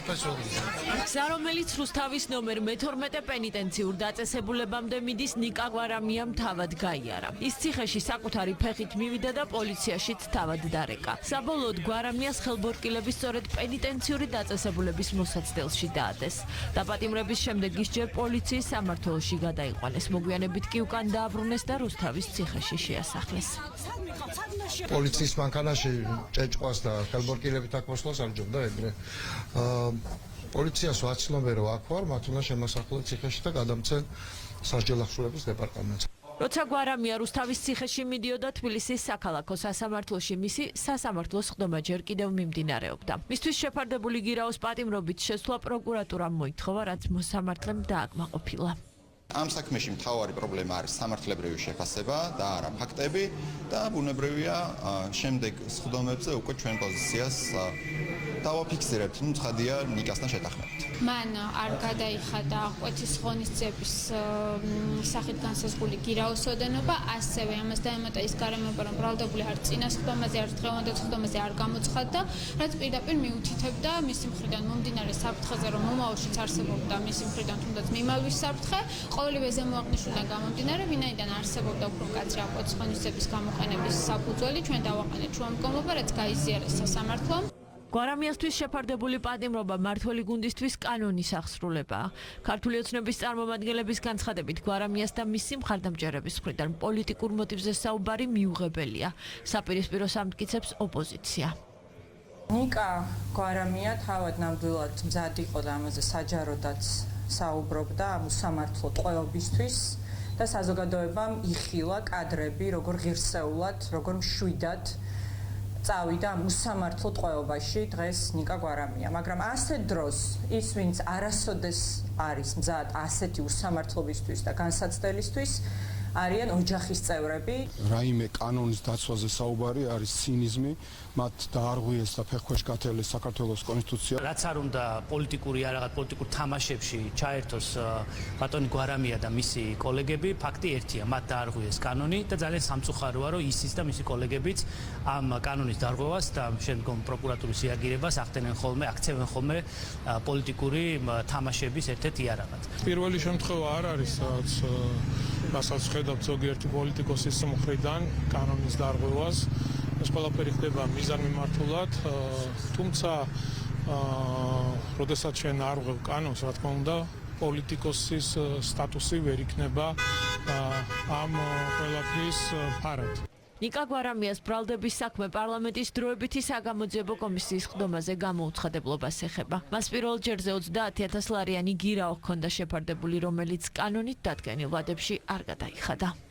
გზა, რომელიც რუსთავის ნომერ მე-12 პენიტენციურ დაწესებულებამდე მიდის, ნიკა გვარამიამ თავად გაიარა. ის ციხეში საკუთარი ფეხით მივიდა და პოლიციაშიც თავად დარეკა. საბოლოოდ გვარამიას ხელბორტკილები სწორედ პენიტენციური დაწესებულების მოსაცდელში დაადეს. დაპატიმრების შემდეგ ის ჯერ პოლიციის სამმართველოში გადაიყვანეს. მოგვიანებით კი უკან დააბრუნეს და რუსთავის ციხეში შეასახლეს. პოლიციის მანქანაში ჭეჭყვას და ხელბორტკილებით აქ მოსვლას ამჯობდა ეგრე. პოლიციას ვაცნობე რომ აქ ვარ, მათ უნდა შემოსახლონ ციხეში და გადამცენ სასჯელ ახსოვების დეპარტამენტს. როცა გვარამია რუსთავის ციხეში მიდიოდა თბილისის საქალაქო სასამართლოში, მისი სასამართლოს ხდომა ჯერ კიდევ მიმდინარეობდა. მისთვის შეფარდებული გირაოს პატიმრობით შესვლა პროკურატურამ მოითხოვა, რაც მოსამართლემ დააკმაყოფილა. ამ საქმეში მთავარი პრობლემა არის სამართლებრივი შეფასება და არა ფაქტები და ბუნებრივია შემდეგ სხდომებზე უკვე ჩვენ პოზიციას დავაფიქსირებთ. ცხადია ნიკასთან შეთანხმებით. მან არ გადაიხადა აღკვეთის ღონისძიების სახით განსაზღვრული გირაოს ოდენობა, ასევე ამას დაემატა ის გარემოება, რომ ბრალდებული არ წინა სხდომაზე, არ დღევანდელ სხდომაზე არ გამოცხადდა, რაც პირდაპირ მიუთითებდა მისი მხრიდან მომდინარე საფრთხეზე, რომ მომავალშიც არსებობდა მისი მხრიდან თუნდაც მიმალვის საფრთხე. ყოველივე ზემოაღნიშნულიდან გამომდინარე, ვინაიდან არსებობდა უფრო მკაცრი აღკვეთის ღონისძიების გამოყენების საფუძველი, ჩვენ დავაყენეთ შუამდგომლობა, რაც გაიზიარეს სასამართლომ. გვარამიასთვის შეფარდებული პატიმრობა მმართველი გუნდისთვის კანონის აღსრულებაა. ქართული ოცნების წარმომადგენლების განცხადებით, გვარამიას და მისი მხარდამჭერების მხრიდან პოლიტიკურ მოტივზე საუბარი მიუღებელია. საპირისპირო სამტკიცებს ოპოზიცია. ნიკა გვარამია თავად ნამდვილად მზად იყო და ამაზე საჯაროდაც საუბრობდა ამ უსამართლო ტყვეობისთვის და საზოგადოებამ იხილა კადრები, როგორ ღირსეულად, როგორ მშვიდად წავიდა ამ უსამართლო ტყვეობაში დღეს ნიკა გვარამია. მაგრამ ასეთ დროს ის, ვინც არასოდეს არის მზად ასეთი უსამართლობისთვის და განსაცდელისთვის, არიან ოჯახის წევრები. რაიმე კანონის დაცვაზე საუბარი არის ცინიზმი, მათ დაარღვიეს და ფეხქვეშ გათელეს საქართველოს კონსტიტუცია. რაც არ უნდა პოლიტიკური არ რაღაც პოლიტიკურ თამაშებში ჩაერთოს ბატონი გვარამია და მისი კოლეგები, ფაქტი ერთია, მათ დაარღვიეს კანონი და ძალიან სამწუხაროა, რომ ისიც და მისი კოლეგებიც ამ კანონის დარღვევას და შემდგომ პროკურატურის რეაგირებას ახდენენ ხოლმე, აქცევენ ხოლმე პოლიტიკური თამაშების ერთ-ერთ იარაღად. პირველი შემთხვევა არ არის, რასაც ხედავთ ზოგიერთი პოლიტიკოსის მხრიდან კანონის დარღვევას. ეს ყველაფერი ხდება მიზანმიმართულად, თუმცა როდესაც ჩვენ არ ვღებ კანონს, რა თქმა უნდა, პოლიტიკოსის სტატუსი ვერ იქნება ამ ყველაფრის ფარად. ნიკა გვარამიას ბრალდების საქმე პარლამენტის დროებითი საგამოძიებო კომისიის ხდომაზე გამოუცხადებლობას ეხება. მას პირველ ჯერზე 30,000 ლარიანი გირაო ჰქონდა შეფარდებული, რომელიც კანონით დადგენილ ვადებში არ გადაიხადა.